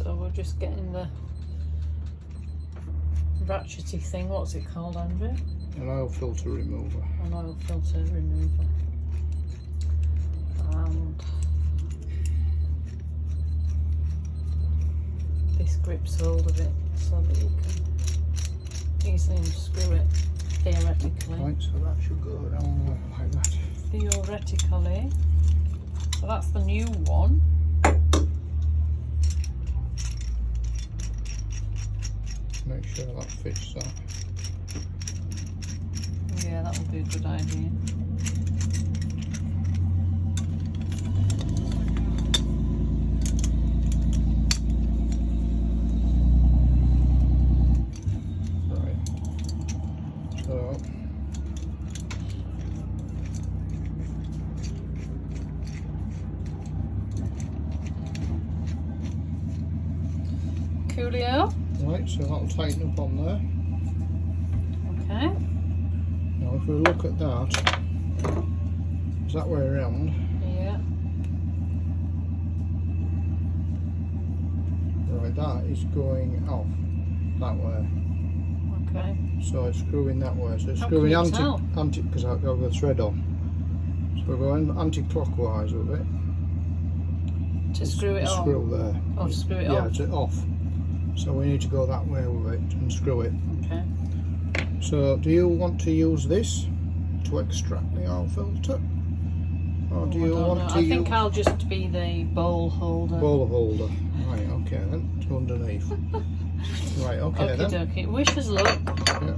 So we're just getting the ratchety thing. What's it called, Andrew? An oil filter remover. An oil filter remover. And this grips hold of it so that you can easily unscrew it, theoretically. Right, so that should go down like that. Theoretically. So that's the new one. Make sure that fits that. Yeah, that would be a good idea. Right. So Coolio. right, so that'll tighten up on there. Okay. Now if we look at that, is that way around? Yeah. Right, that is going off that way. Okay. So it's screwing that way. So it's How screwing can you tell? anti because I've got the thread on. So we're going anti-clockwise with it. To screw it The on. screw there. Oh, to screw it Yeah, on. it's off. So we need to go that way with it and screw it. Okay. So do you want to use this to extract the oil filter? Or do you want to I use think I'll just be the bowl holder. bowl holder? Right, okay then. It's underneath. Right, okay Okie then. dokie. Wish us luck. Yeah.